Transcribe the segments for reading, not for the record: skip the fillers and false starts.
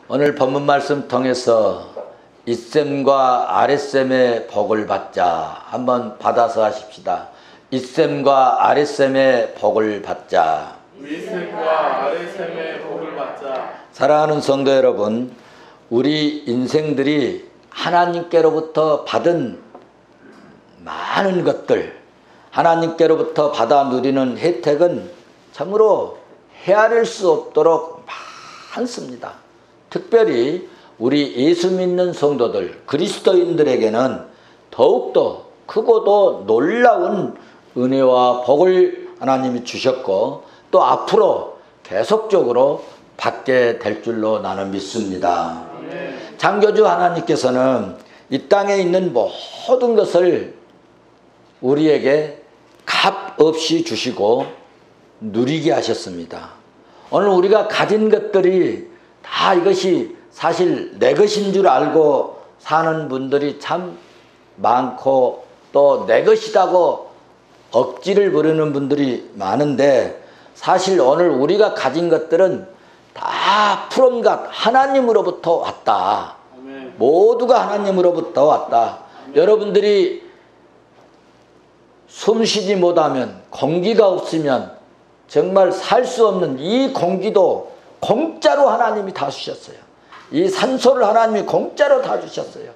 오늘 본문 말씀 통해서 윗셈과 아랫셈의 복을 받자. 한번 받아서 하십시다. 윗셈과 아랫셈의 복을 받자. 윗셈과 아랫셈의 복을 받자. 사랑하는 성도 여러분, 우리 인생들이 하나님께로부터 받은 많은 것들, 하나님께로부터 받아 누리는 혜택은 참으로 헤아릴 수 없도록 많습니다. 특별히 우리 예수 믿는 성도들, 그리스도인들에게는 더욱더 크고도 놀라운 은혜와 복을 하나님이 주셨고 또 앞으로 계속적으로 받게 될 줄로 나는 믿습니다. 창조주 하나님께서는 이 땅에 있는 모든 것을 우리에게 값 없이 주시고 누리게 하셨습니다. 오늘 우리가 가진 것들이 다 이것이 사실 내 것인 줄 알고 사는 분들이 참 많고 또 내 것이라고 억지를 부리는 분들이 많은데 사실 오늘 우리가 가진 것들은 다 프롬갓 하나님으로부터 왔다. 아멘. 모두가 하나님으로부터 왔다. 아멘. 여러분들이 숨 쉬지 못하면 공기가 없으면 정말 살 수 없는 이 공기도 공짜로 하나님이 다 주셨어요. 이 산소를 하나님이 공짜로 다 주셨어요.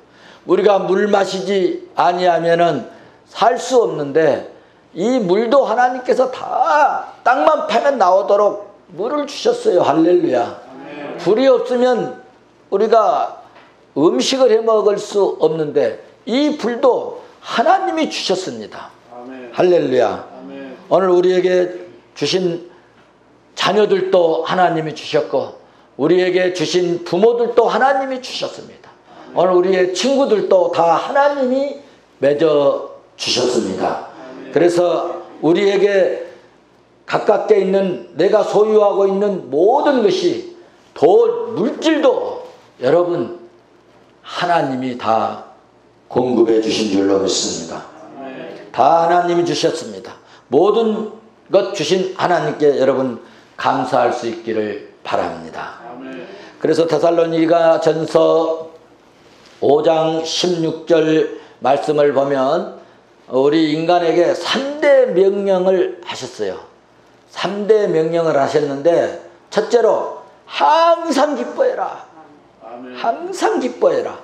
우리가 물 마시지 아니하면은 살 수 없는데 이 물도 하나님께서 다 땅만 파면 나오도록 물을 주셨어요. 할렐루야. 아멘. 불이 없으면 우리가 음식을 해 먹을 수 없는데 이 불도 하나님이 주셨습니다. 아멘. 할렐루야. 아멘. 오늘 우리에게 주신 자녀들도 하나님이 주셨고 우리에게 주신 부모들도 하나님이 주셨습니다. 오늘 우리의 친구들도 다 하나님이 맺어 주셨습니다. 그래서 우리에게 가깝게 있는 내가 소유하고 있는 모든 것이 돈, 물질도 여러분 하나님이 다 공급해 주신 줄로 믿습니다. 다 하나님이 주셨습니다. 모든 것 주신 하나님께 여러분 감사할 수 있기를 바랍니다. 그래서 데살로니가 전서 5장 16절 말씀을 보면 우리 인간에게 3대 명령을 하셨어요. 3대 명령을 하셨는데 첫째로 항상 기뻐해라. 항상 기뻐해라.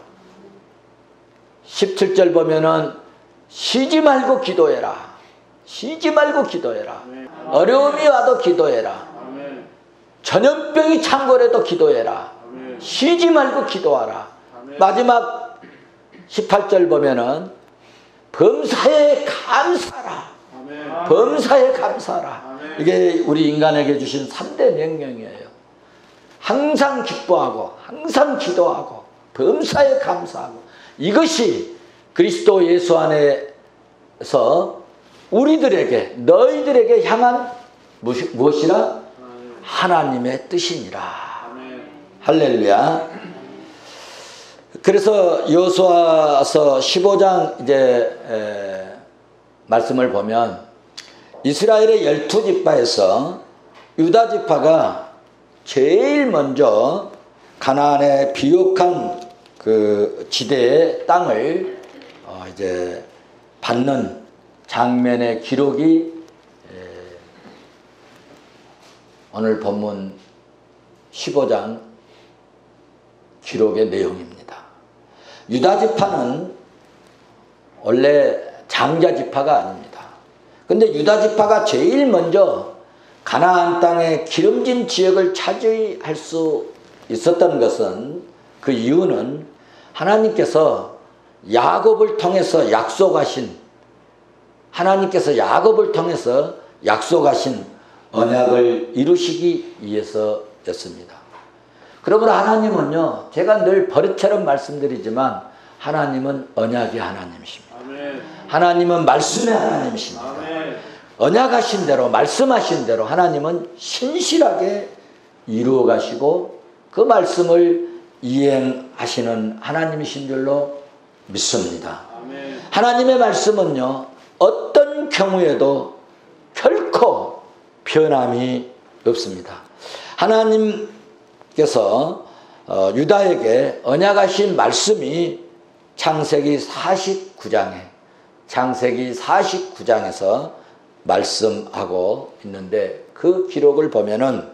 17절 보면은 쉬지 말고 기도해라. 쉬지 말고 기도해라. 어려움이 와도 기도해라. 전염병이 창궐해도 기도해라. 쉬지 말고 기도하라. 마지막 18절 보면은 범사에 감사하라. 범사에 감사하라. 이게 우리 인간에게 주신 3대 명령이에요. 항상 기뻐하고 항상 기도하고 범사에 감사하고 이것이 그리스도 예수 안에서 우리들에게 너희들에게 향한 무엇이라? 하나님의 뜻이니라. 할렐루야. 그래서 여호수아서 15장 이제 말씀을 보면 이스라엘의 12지파에서 유다 지파가 제일 먼저 가나안의 비옥한 그 지대의 땅을 이제 받는 장면의 기록이 오늘 본문 15장 기록의 내용입니다. 유다 지파는 원래 장자 지파가 아닙니다. 근데 유다 지파가 제일 먼저 가나안 땅의 기름진 지역을 차지할 수 있었던 것은 그 이유는 하나님께서 야곱을 통해서 약속하신 언약을 이루시기 위해서였습니다. 그러므로 하나님은요, 제가 늘 버릇처럼 말씀드리지만 하나님은 언약의 하나님이십니다. 아멘. 하나님은 말씀의 하나님이십니다. 아멘. 언약하신 대로 말씀하신 대로 하나님은 신실하게 이루어 가시고 그 말씀을 이행하시는 하나님이신 줄로 믿습니다. 아멘. 하나님의 말씀은요, 어떤 경우에도 결코 변함이 없습니다. 하나님께서 유다에게 언약하신 말씀이 창세기 49장에서 말씀하고 있는데, 그 기록을 보면은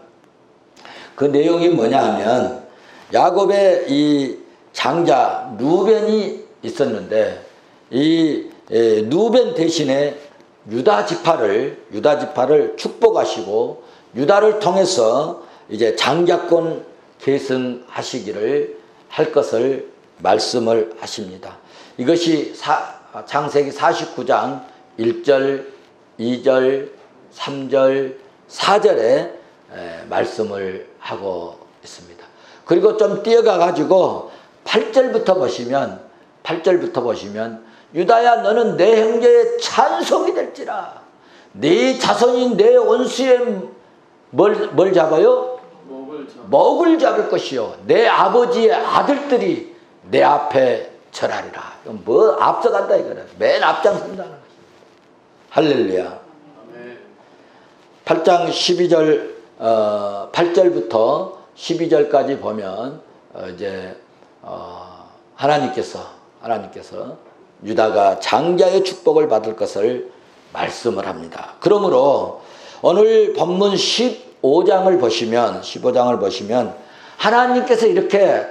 그 내용이 뭐냐 하면, 야곱의 이 장자 루벤이 있었는데, 이 루벤 대신에 유다 지파를 축복하시고 유다를 통해서 이제 장자권 계승하시기를 할 것을 말씀을 하십니다. 이것이 창세기 49장 1절, 2절, 3절, 4절에 말씀을 하고 있습니다. 그리고 좀 뛰어가 가지고 8절부터 보시면 유다야, 너는 내 형제의 찬송이 될지라. 네 자손이 내 원수의 뭘 잡아요? 먹을 잡을 것이요, 내 아버지의 아들들이 내 앞에 절하리라. 뭐 앞서간다 이거는. 맨 앞장선다는 것입니다. 할렐루야. 8장 12절 8절부터 12절까지 보면 이제 하나님께서 유다가 장자의 축복을 받을 것을 말씀을 합니다. 그러므로 오늘 본문 15장을 보시면 하나님께서 이렇게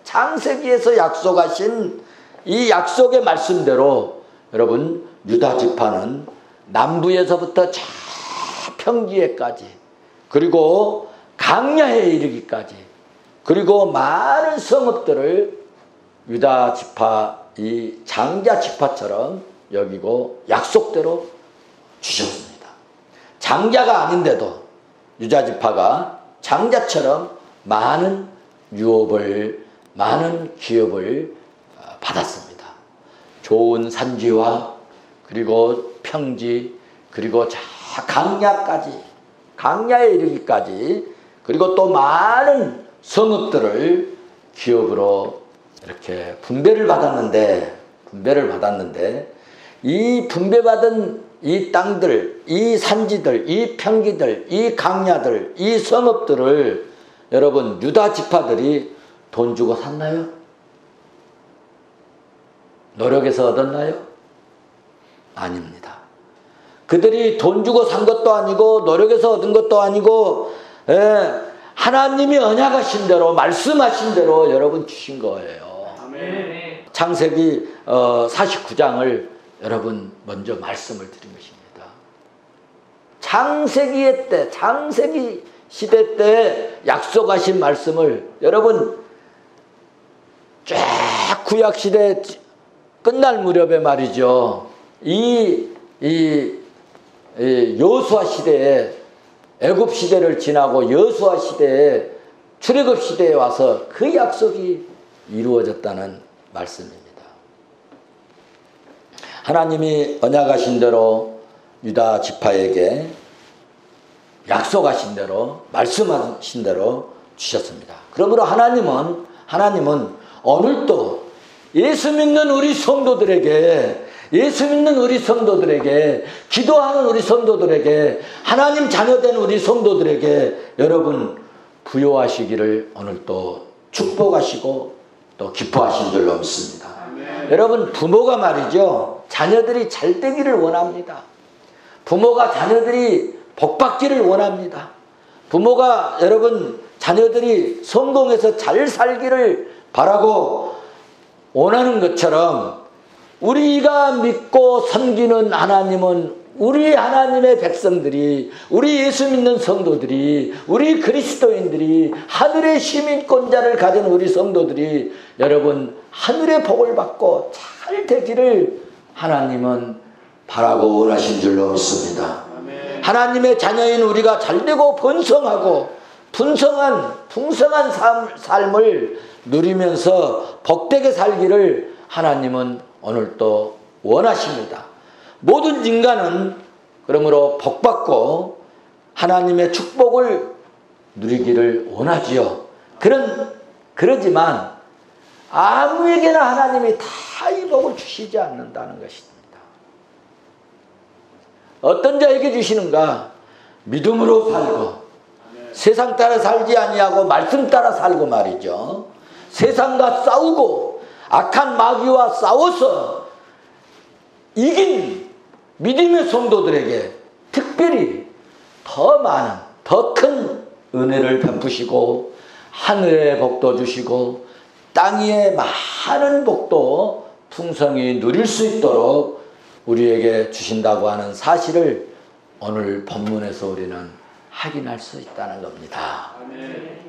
창세기에서 약속하신 이 약속의 말씀대로 여러분, 유다 지파는 남부에서부터 저 평지에까지, 그리고 강야에 이르기까지, 그리고 많은 성읍들을 유다 지파, 이 장자 지파처럼 여기고 약속대로 주셨습니다. 장자가 아닌데도 유다 지파가 장자처럼 많은 유업을, 많은 기업을 받았습니다. 좋은 산지와 그리고 평지, 그리고 저 강야에 이르기까지, 그리고 또 많은 성읍들을 기업으로 이렇게 분배를 받았는데, 이 분배받은 이 땅들, 이 산지들, 이 평지들, 이 강야들, 이 성읍들을 여러분, 유다 지파들이 돈 주고 샀나요? 노력해서 얻었나요? 아닙니다. 그들이 돈 주고 산 것도 아니고 노력해서 얻은 것도 아니고, 하나님이 언약하신 대로, 말씀하신 대로 여러분 주신 거예요. 아멘. 창세기 49장을 여러분 먼저 말씀을 드린 것입니다. 창세기 시대 때 약속하신 말씀을 여러분 쫙 구약시대 끝날 무렵에 말이죠. 이 여호수아 시대에, 애굽 시대를 지나고 여호수아 시대에, 출애굽 시대에 와서 그 약속이 이루어졌다는 말씀입니다. 하나님이 언약하신 대로 유다 지파에게 약속하신 대로, 말씀하신 대로 주셨습니다. 그러므로 하나님은 오늘도 예수 믿는 우리 성도들에게, 기도하는 우리 성도들에게, 하나님 자녀된 우리 성도들에게 여러분 부요하시기를 오늘 또 축복하시고 또 기뻐하신 줄로 믿습니다. 아멘. 여러분, 부모가 말이죠, 자녀들이 잘 되기를 원합니다. 부모가 자녀들이 복받기를 원합니다. 부모가 여러분 자녀들이 성공해서 잘 살기를 바라고 원하는 것처럼, 우리가 믿고 섬기는 하나님은, 우리 하나님의 백성들이, 우리 예수 믿는 성도들이, 우리 그리스도인들이, 하늘의 시민권자를 가진 우리 성도들이 여러분 하늘의 복을 받고 잘 되기를 하나님은 바라고 원하신 줄로 믿습니다. 아멘. 하나님의 자녀인 우리가 잘되고 번성하고 풍성한 삶을 누리면서 복되게 살기를 하나님은 오늘도 원하십니다. 모든 인간은 그러므로 복받고 하나님의 축복을 누리기를 원하지요. 그러지만 아무에게나 하나님이 다 이 복을 주시지 않는다는 것입니다. 어떤 자에게 주시는가? 믿음으로 살고 세상 따라 살지 아니하고 말씀 따라 살고 말이죠. 세상과 싸우고 악한 마귀와 싸워서 이긴 믿음의 성도들에게 특별히 더 많은 더 큰 은혜를 베푸시고 하늘의 복도 주시고 땅 위에 많은 복도 풍성히 누릴 수 있도록 우리에게 주신다고 하는 사실을 오늘 본문에서 우리는 확인할 수 있다는 겁니다. 아멘.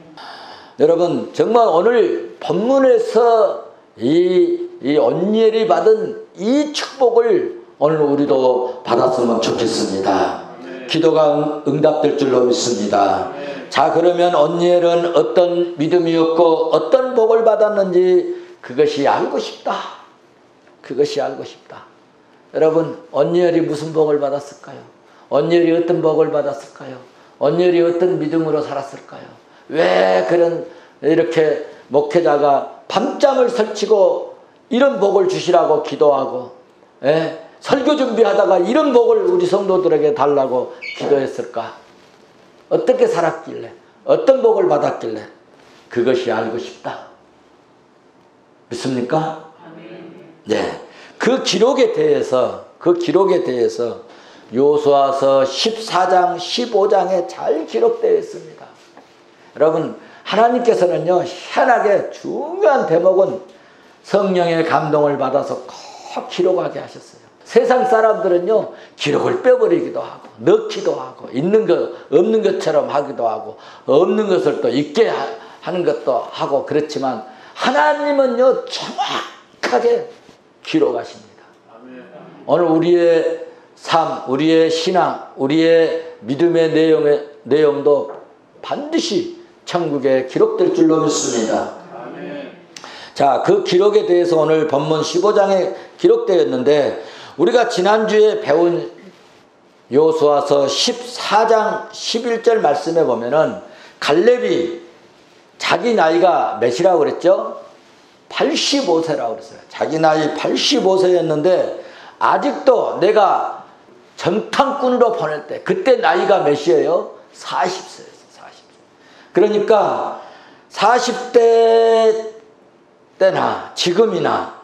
여러분 정말 오늘 본문에서 이 온니엘이 받은 이 축복을 오늘 우리도 받았으면 좋겠습니다. 아멘. 기도가 응답될 줄로 믿습니다. 아멘. 자, 그러면 온니엘은 어떤 믿음이었고 어떤 복을 받았는지 그것이 알고 싶다. 그것이 알고 싶다. 여러분 온니엘이 무슨 복을 받았을까요? 온니엘이 어떤 복을 받았을까요? 온니엘이 어떤 믿음으로 살았을까요? 왜 그런 이렇게 목회자가 밤잠을 설치고 이런 복을 주시라고 기도하고 설교 준비하다가 이런 복을 우리 성도들에게 달라고 기도했을까? 어떻게 살았길래 어떤 복을 받았길래 그것이 알고 싶다. 믿습니까? 네. 그 기록에 대해서 요수아서 14장 15장에 잘 기록되어 있습니다. 여러분 하나님께서는요 희한하게 중요한 대목은 성령의 감동을 받아서 꼭 기록하게 하셨어요. 세상 사람들은요 기록을 빼버리기도 하고 넣기도 하고 있는 것 없는 것처럼 하기도 하고 없는 것을 또 있게 하는 것도 하고 그렇지만 하나님은요 정확하게 기록하십니다. 오늘 우리의 삶, 우리의 신앙, 우리의 믿음의 내용도 반드시 천국에 기록될 줄로 믿습니다. 자, 그 기록에 대해서 오늘 본문 15장에 기록되었는데 우리가 지난주에 배운 요수아서 14장 11절 말씀에 보면은 갈렙이 자기 나이가 몇이라고 그랬죠? 85세라고 그랬어요. 자기 나이 85세였는데 아직도 내가 정탐꾼으로 보낼 때 그때 나이가 몇이에요? 40세였어요. 40세. 그러니까 40대 때나 지금이나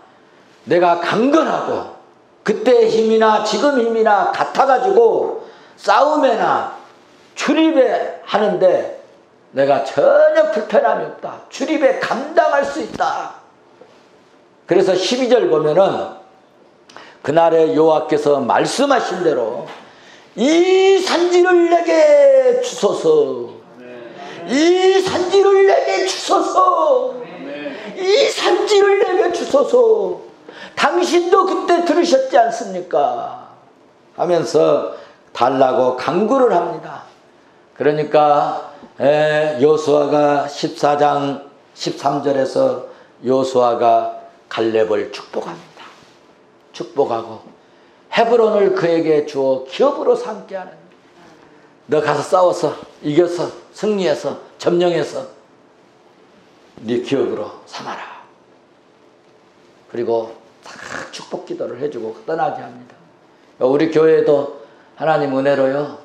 내가 강건하고 그때의 힘이나 지금 힘이나 같아가지고 싸움에나 출입에 하는데 내가 전혀 불편함이 없다. 출입에 감당할 수 있다. 그래서 12절 보면은 그날에 여호와께서 말씀하신 대로 이 산지를 내게 주소서. 이 산지를 내게 주소서. 이 산지를 내게 주소서. 당신도 그때 들으셨지 않습니까? 하면서 달라고 간구를 합니다. 그러니까 여호수아가 14장 13절에서 여호수아가 갈렙을 축복합니다. 축복하고 헤브론을 그에게 주어 기업으로 삼게 하는, 너 가서 싸워서 이겨서 승리해서 점령해서 네 기업으로 삼아라. 그리고 다 축복 기도를 해주고 떠나게 합니다. 우리 교회도 하나님 은혜로요,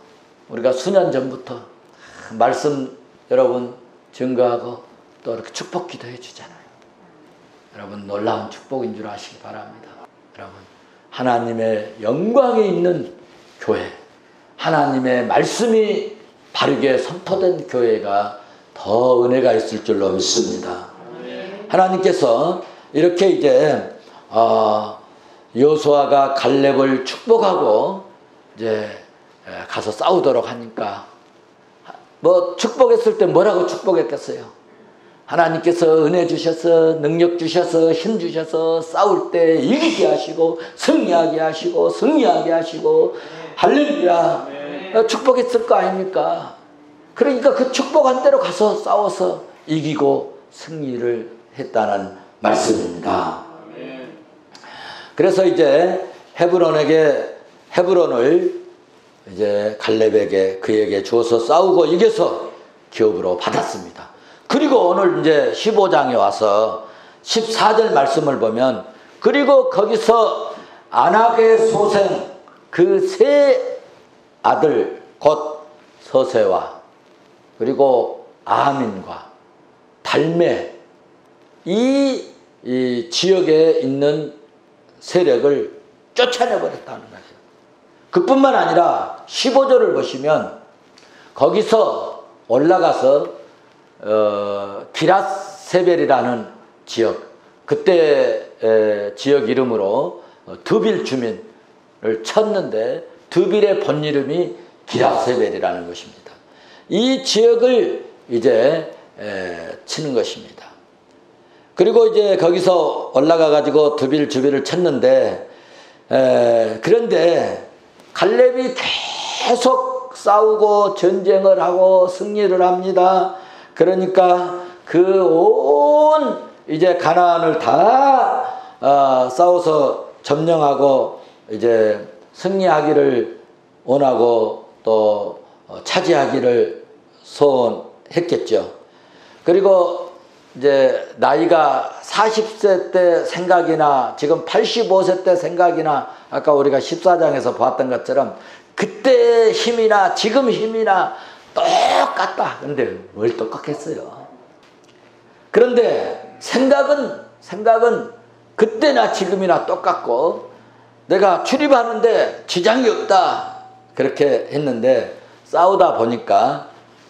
우리가 수년 전부터 말씀 여러분 증거하고 또 이렇게 축복 기도해 주잖아요. 여러분 놀라운 축복인 줄 아시기 바랍니다. 여러분 하나님의 영광이 있는 교회, 하나님의 말씀이 바르게 선포된 교회가 더 은혜가 있을 줄로 믿습니다. 하나님께서 이렇게 이제 여호수아가 갈렙을 축복하고 이제 가서 싸우도록 하니까 뭐 축복했을 때 뭐라고 축복했겠어요? 하나님께서 은혜 주셔서 능력 주셔서 힘 주셔서 싸울 때 이기게 하시고 승리하게 하시고 승리하게 하시고 할렐루야 축복했을 거 아닙니까? 그러니까 그 축복한 대로 가서 싸워서 이기고 승리를 했다는 말씀입니다. 그래서 이제 헤브론을 이제 갈렙에게 그에게 주어서 싸우고 이겨서 기업으로 받았습니다. 그리고 오늘 이제 15장에 와서 14절 말씀을 보면 그리고 거기서 아낙의 소생 그 세 아들 곧 서세와 그리고 아민과 달메 이 지역에 있는 세력을 쫓아내버렸다는 거죠. 그뿐만 아니라 15절을 보시면 거기서 올라가서 기라세벨이라는 지역, 그때 지역 이름으로 드빌 주민을 쳤는데 드빌의 본 이름이 기라세벨이라는 것입니다. 이 지역을 이제 치는 것입니다. 그리고 이제 거기서 올라가 가지고 드빌 주빌을 쳤는데 그런데 갈렙이 계속 싸우고 전쟁을 하고 승리를 합니다. 그러니까 그 온 이제 가나안을 다 싸워서 점령하고 이제 승리하기를 원하고 또 차지하기를 소원했겠죠. 그리고 이제 나이가 40세 때 생각이나 지금 85세 때 생각이나 아까 우리가 14장에서 봤던 것처럼 그때의 힘이나 지금 힘이나 똑같다. 근데 뭘 똑같겠어요. 그런데 생각은 그때나 지금이나 똑같고 내가 출입하는데 지장이 없다. 그렇게 했는데 싸우다 보니까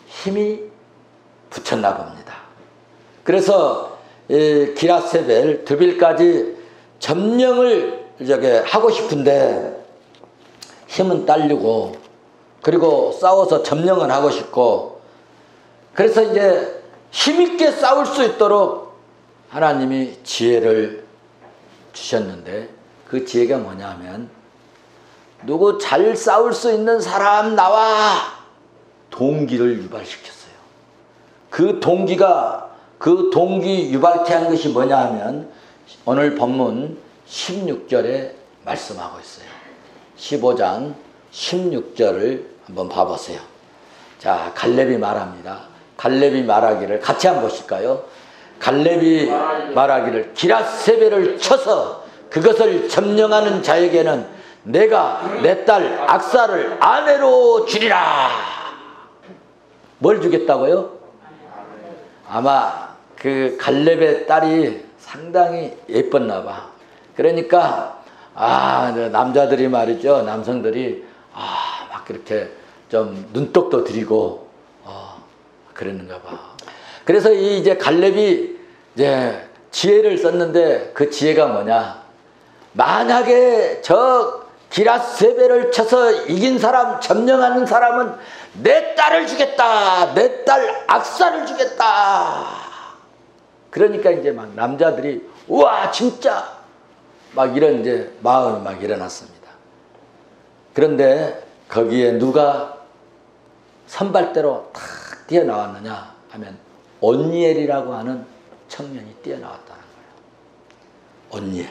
힘이 붙였나 봅니다. 그래서 기라세벨 드빌까지 점령을 하고 싶은데 힘은 딸리고 그리고 싸워서 점령을 하고 싶고 그래서 이제 힘있게 싸울 수 있도록 하나님이 지혜를 주셨는데 그 지혜가 뭐냐면 누구 잘 싸울 수 있는 사람 나와 동기를 유발시켰어요. 그 동기 유발케 한 것이 뭐냐 하면 오늘 본문 16절에 말씀하고 있어요. 15장 16절을 한번 봐보세요. 자, 갈렙이 말합니다. 갈렙이 말하기를 같이 한번 보실까요? 갈렙이 말하기를 기라세벨을 쳐서 그것을 점령하는 자에게는 내가 내 딸 악사를 아내로 주리라. 뭘 주겠다고요? 아마 그 갈렙의 딸이 상당히 예뻤나 봐. 그러니까 남자들이 말이죠. 남성들이 막 그렇게 좀 눈독도 들이고 그랬는가 봐. 그래서 이제 갈렙이 이제 지혜를 썼는데 그 지혜가 뭐냐? 만약에 저 기라세벨을 쳐서 이긴 사람, 점령하는 사람은 내 딸을 주겠다. 내 딸 악사를 주겠다. 그러니까 이제 막 남자들이 우와 진짜 막 이런 이제 마음이 막 일어났습니다. 그런데 거기에 누가 선발대로 탁 뛰어나왔느냐 하면 온니엘이라고 하는 청년이 뛰어나왔다는 거예요.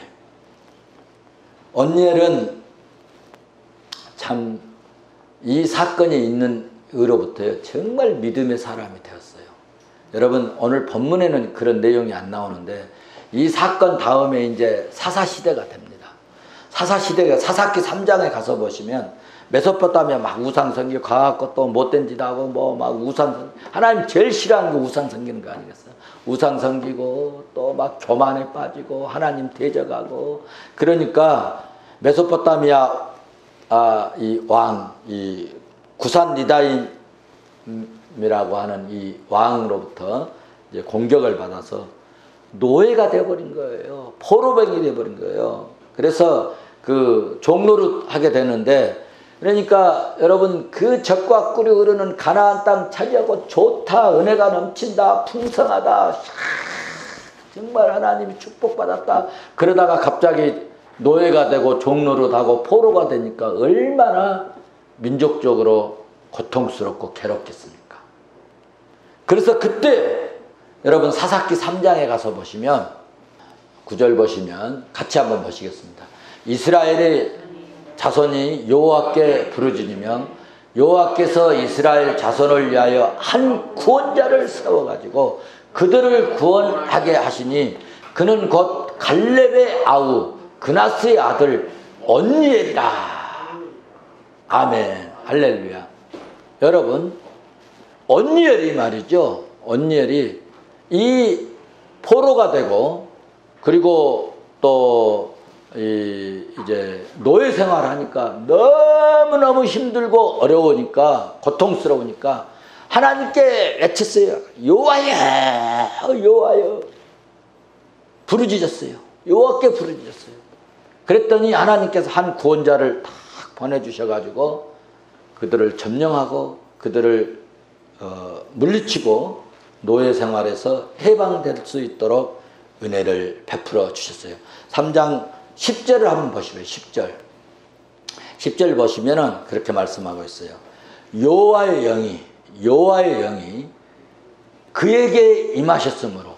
온니엘은 참 이 사건이 있는 으로부터요 정말 믿음의 사람이 되었어요. 여러분 오늘 본문에는 그런 내용이 안 나오는데 이 사건 다음에 이제 사사시대가 됩니다. 사사시대가 사사기 3장에 가서 보시면 메소포타미아 막 우상 섬기고 가갖고 또 못된 짓 하고 뭐 막 우상 섬 하나님 제일 싫어하는 거 우상 섬기는 거 아니겠어요? 우상 섬기고 또 막 교만에 빠지고 하나님 대적하고 그러니까 메소포타미아 이 왕 이 구산 리다임이라고 하는 이 왕으로부터 이제 공격을 받아서 노예가 되어버린 거예요. 포로병이 되어버린 거예요. 그래서 그 종노릇 하게 되는데 그러니까 여러분 그 적과 꿀이 흐르는 가나안 땅 차지하고 좋다. 은혜가 넘친다. 풍성하다. 정말 하나님이 축복받았다. 그러다가 갑자기 노예가 되고 종노릇하고 포로가 되니까 얼마나 민족적으로 고통스럽고 괴롭겠습니까? 그래서 그때 여러분 사사기 3장에 가서 보시면 9절 보시면 같이 한번 보시겠습니다. 이스라엘의 자손이 여호와께 부르짖으며 여호와께서 이스라엘 자손을 위하여 한 구원자를 세워가지고 그들을 구원하게 하시니 그는 곧 갈렙의 아우 그나스의 아들 온니엘이라. 아멘 할렐루야. 여러분 언니엘이 말이죠. 언니엘이 이 포로가 되고, 그리고 또 이제 노예 생활하니까 너무너무 힘들고 어려우니까, 고통스러우니까 하나님께 외쳤어요. 여호와여, 여호와여. 부르짖었어요. 여호와께 부르짖었어요. 그랬더니 하나님께서 한 구원자를 딱 보내주셔가지고 그들을 점령하고 그들을 물리치고 노예 생활에서 해방될 수 있도록 은혜를 베풀어 주셨어요. 3장 10절을 한번 보시면 10절 보시면은 그렇게 말씀하고 있어요. 여호와의 영이 그에게 임하셨으므로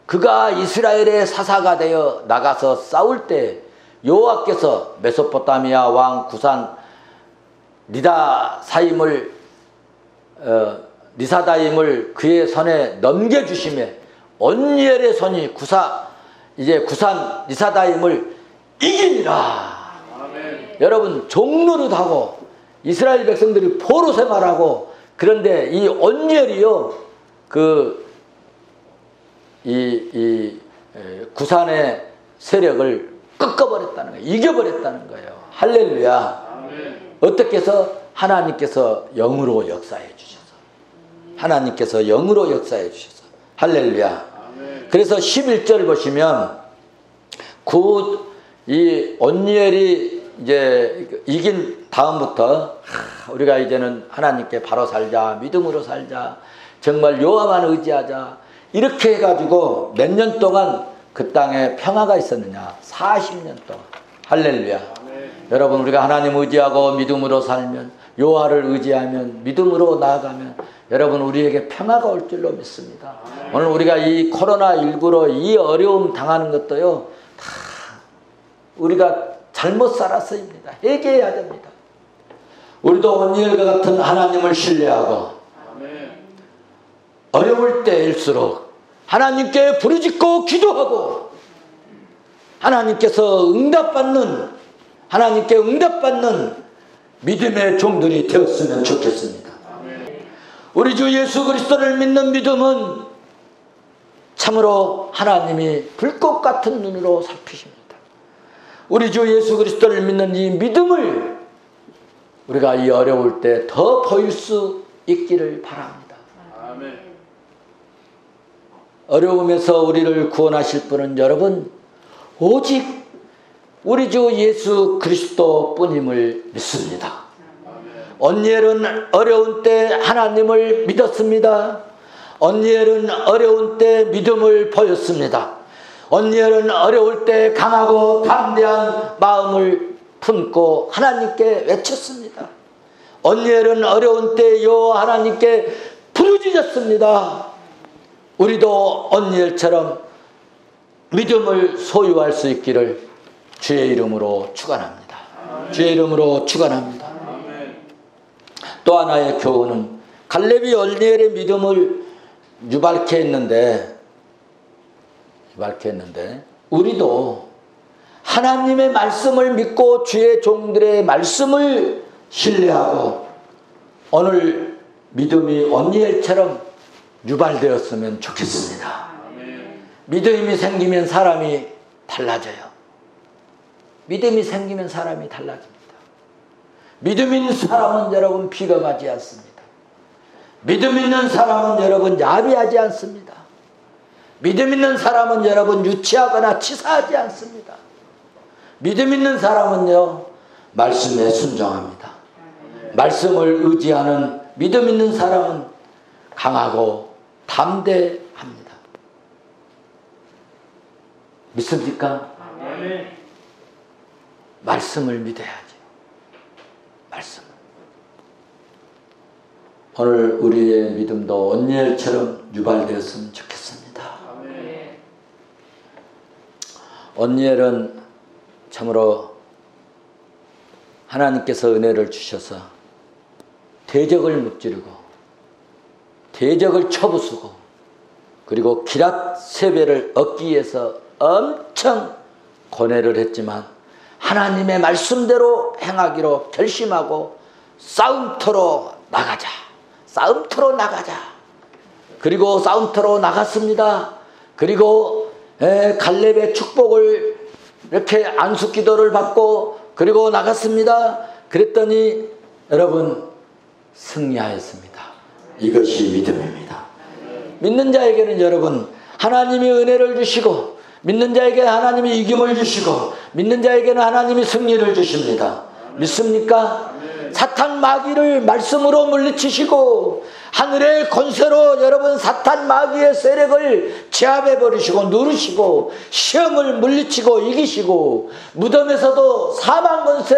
그가 이스라엘의 사사가 되어 나가서 싸울 때 여호와께서 메소포타미아 왕 구산 리사다임을 그의 손에 넘겨주심에 언니엘의 손이 구산 리사다임을 이기니라. 아멘. 여러분, 종노릇하고 이스라엘 백성들이 포로 생활하고, 그런데 이 언니엘이요, 구산의 세력을 꺾어버렸다는 거예요. 이겨버렸다는 거예요. 할렐루야. 아멘. 어떻게 해서? 하나님께서 영으로 역사해 주셔서. 하나님께서 영으로 역사해 주셔서. 할렐루야. 아멘. 그래서 11절 보시면 이 언니엘이 이제 이긴 다음부터 우리가 이제는 하나님께 바로 살자, 믿음으로 살자, 정말 여호와만 의지하자, 이렇게 해가지고 몇 년 동안 그 땅에 평화가 있었느냐? 40년 동안. 할렐루야. 아멘. 여러분, 우리가 하나님 의지하고 믿음으로 살면, 여호와를 의지하면, 믿음으로 나아가면 여러분, 우리에게 평화가 올 줄로 믿습니다. 오늘 우리가 이 코로나19로 이 어려움 당하는 것도요, 다 우리가 잘못 살아서입니다. 회개해야 됩니다. 우리도 언니엘과 같은 하나님을 신뢰하고 아멘. 어려울 때일수록 하나님께 부르짖고 기도하고 하나님께 응답받는 믿음의 종들이 되었으면 좋겠습니다. 아멘. 우리 주 예수 그리스도를 믿는 믿음은 참으로 하나님이 불꽃 같은 눈으로 살피십니다. 우리 주 예수 그리스도를 믿는 이 믿음을 우리가 이 어려울 때 더 보일 수 있기를 바랍니다. 아멘. 어려움에서 우리를 구원하실 분은 여러분 오직 우리 주 예수 그리스도 뿐임을 믿습니다. 언니엘은 어려운 때 하나님을 믿었습니다. 언니엘은 어려운 때 믿음을 보였습니다. 언니엘은 어려울 때 강하고 담대한 마음을 품고 하나님께 외쳤습니다. 언니엘은 어려운 때 여호와 하나님께 부르짖었습니다. 우리도 언니엘처럼 믿음을 소유할 수 있기를 주의 이름으로 축원합니다. 주의 이름으로 축원합니다. 또 하나의 교훈은 갈렙이 언니엘의 믿음을 유발케 했는데 우리도 하나님의 말씀을 믿고 주의 종들의 말씀을 신뢰하고 오늘 믿음이 언니엘처럼 유발되었으면 좋겠습니다. 믿음이 생기면 사람이 달라져요. 믿음이 생기면 사람이 달라집니다. 믿음 있는 사람은 여러분 비겁하지 않습니다. 믿음 있는 사람은 여러분 야비하지 않습니다. 믿음 있는 사람은 여러분 유치하거나 치사하지 않습니다. 믿음 있는 사람은요, 말씀에 순종합니다. 말씀을 의지하는 믿음 있는 사람은 강하고 담대합니다. 믿습니까? 말씀을 믿어야죠. 말씀. 오늘 우리의 믿음도 언니엘처럼 유발되었으면 좋겠습니다. 언니엘은 참으로 하나님께서 은혜를 주셔서 대적을 무찌르고 대적을 쳐부수고 그리고 기랏 세배를 얻기 위해서 엄청 고뇌를 했지만 하나님의 말씀대로 행하기로 결심하고 싸움터로 나가자. 싸움터로 나가자. 그리고 싸움터로 나갔습니다. 그리고 갈렙의 축복을 이렇게 안수기도를 받고 그리고 나갔습니다. 그랬더니 여러분 승리하였습니다. 이것이 믿음입니다. 믿는 자에게는 여러분 하나님이 은혜를 주시고 믿는 자에게 하나님이 이김을 주시고 믿는 자에게는 하나님이 승리를 주십니다. 믿습니까? 사탄 마귀를 말씀으로 물리치시고 하늘의 권세로 여러분 사탄 마귀의 세력을 제압해 버리시고 누르시고 시험을 물리치고 이기시고 무덤에서도 사망 권세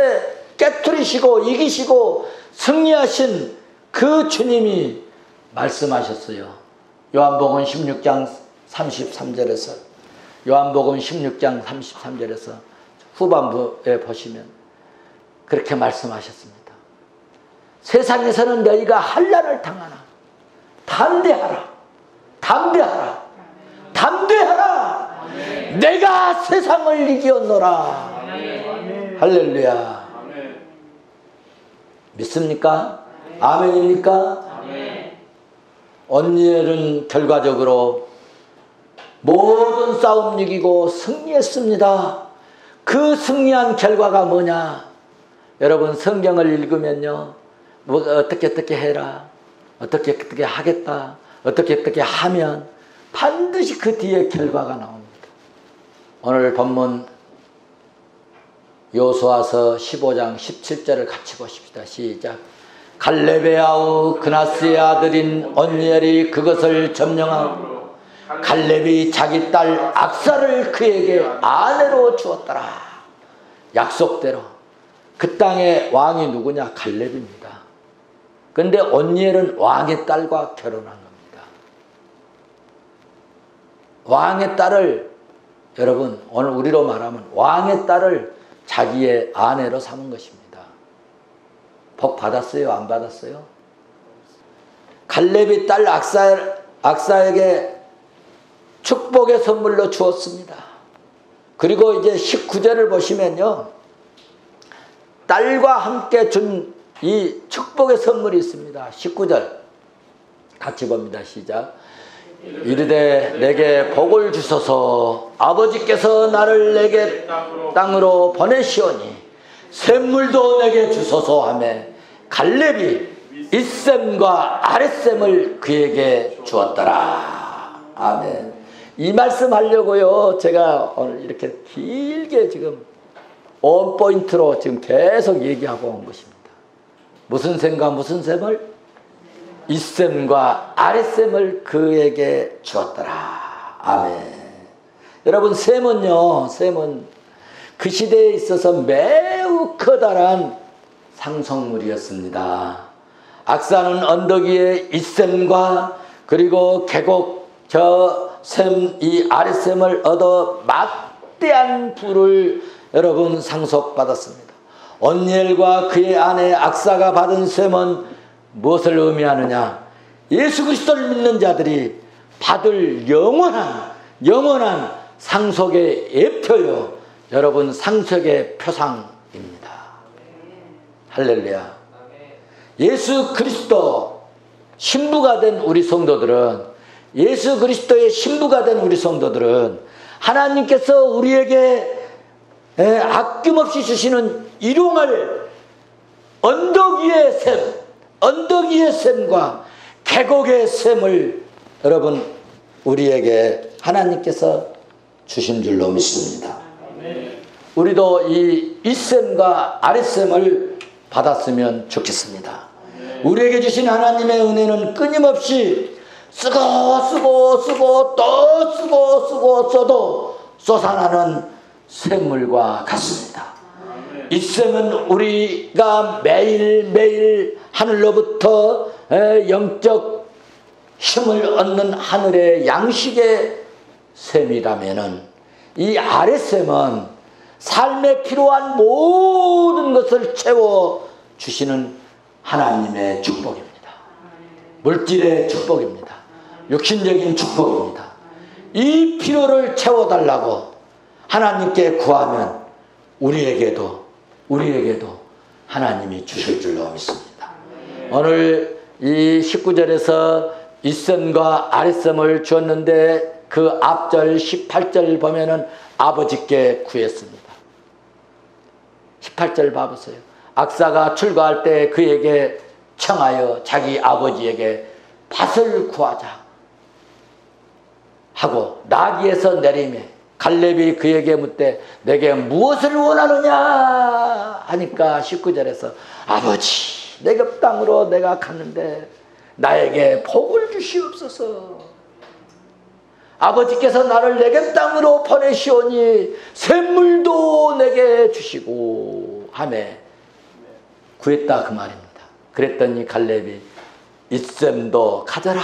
깨트리시고 이기시고 승리하신 그 주님이 말씀하셨어요. 요한복음 16장 33절에서 요한복음 16장 33절에서 후반부에 보시면 그렇게 말씀하셨습니다. 세상에서는 너희가 환난을 당하나 담대하라. 담대하라. 담대하라. 아멘. 내가 세상을 이기었노라. 아멘. 할렐루야. 아멘. 믿습니까? 아멘입니까? 아멘. 언니엘은 결과적으로 모든 싸움 이기고 승리했습니다. 그 승리한 결과가 뭐냐? 여러분 성경을 읽으면요. 뭐 어떻게 해라. 어떻게 하겠다. 어떻게 하면 반드시 그 뒤에 결과가 나옵니다. 오늘 본문 여호수아서 15장 17절을 같이 보십시다. 시작. 갈렙의 아우 그나스의 아들인 언니엘이 그것을 점령하고 갈렙이 자기 딸 악사를 그에게 아내로 주었더라. 약속대로 그 땅의 왕이 누구냐? 갈렙입니다. 그런데 언니엘은 왕의 딸과 결혼한 겁니다. 왕의 딸을 여러분 오늘 우리로 말하면 왕의 딸을 자기의 아내로 삼은 것입니다. 복 받았어요? 안 받았어요? 갈렙이 딸 악사에게 축복의 선물로 주었습니다. 그리고 이제 19절을 보시면요. 딸과 함께 준 이 축복의 선물이 있습니다. 19절 같이 봅니다. 시작. 이르되 내게 복을 주소서 아버지께서 나를 내게 땅으로 보내시오니 샘물도 내게 주소서 하며 갈렙이 잇셈과 아랫셈을 그에게 주었더라. 아멘. 이 말씀 하려고요. 제가 오늘 이렇게 길게 지금 원포인트로 지금 계속 얘기하고 온 것입니다. 무슨 셈과 무슨 셈을? 잇셈과 아랫셈을 그에게 주었더라. 아멘. 여러분 셈은요. 셈은 그 시대에 있어서 매우 커다란 상속물이었습니다. 악사는 언덕 위에 잇셈과 그리고 계곡 저 셈 이 아랫셈을 얻어 막대한 부를 여러분 상속받았습니다. 언니엘과 그의 아내 악사가 받은 셈은 무엇을 의미하느냐? 예수 그리스도를 믿는 자들이 받을 영원한 상속의 예표요. 여러분 상속의 표상입니다. 할렐루야. 예수 그리스도 신부가 된 우리 성도들은 예수 그리스도의 신부가 된 우리 성도들은 하나님께서 우리에게 아낌없이 주시는 일용할 언덕 위의 셈과 계곡의 셈을 여러분 우리에게 하나님께서 주신 줄로 믿습니다. 우리도 이 윗셈과 아랫셈을 받았으면 좋겠습니다. 우리에게 주신 하나님의 은혜는 끊임없이 쓰고 또 쓰고 써도 쏟아나는 샘물과 같습니다. 이 샘은 우리가 매일매일 하늘로부터 영적 힘을 얻는 하늘의 양식의 샘이라면은 이 아랫샘은 삶에 필요한 모든 것을 채워주시는 하나님의 축복입니다. 물질의 축복입니다. 육신적인 축복입니다. 이 필요를 채워달라고 하나님께 구하면 우리에게도 하나님이 주실 줄로 믿습니다. 오늘 이 19절에서 윗선과 아랫선을 주었는데 그 앞절 18절 보면은 아버지께 구했습니다. 18절 봐보세요. 악사가 출가할 때 그에게 청하여 자기 아버지에게 밭을 구하자 하고 나귀에서 내리매 갈렙이 그에게 묻되 내게 무엇을 원하느냐 하니까 19절에서 아버지 내굽 땅으로 내가 갔는데 나에게 복을 주시옵소서. 아버지께서 나를 내굽 땅으로 보내시오니 샘물도 내게 주시고 하매 구했다 그 말입니다. 그랬더니 갈렙이 윗샘도 가져라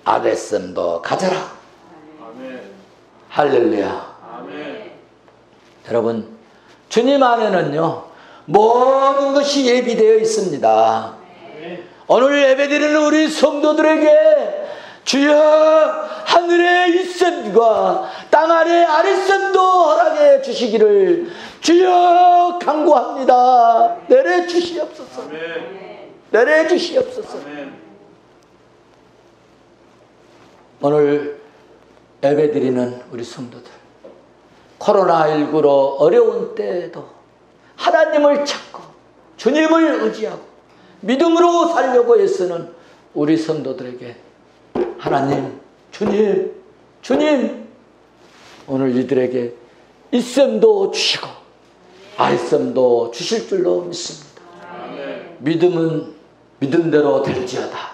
아랫샘도 가져라. 아멘. 할렐루야. 아멘. 여러분 주님 안에는요 모든 것이 예비되어 있습니다. 오늘 예배드리는 우리 성도들에게 주여 하늘의 윗선과 땅 아래 아랫선도 허락해 주시기를 주여 간구합니다. 내려 주시옵소서. 내려 주시옵소서. 오늘 예배드리는 우리 성도들 코로나19로 어려운 때에도 하나님을 찾고 주님을 의지하고 믿음으로 살려고 애쓰는 우리 성도들에게 하나님 주님 주님 오늘 이들에게 윗셈도 주시고 아랫셈도 주실 줄로 믿습니다. 믿음은 믿음대로 될지어다.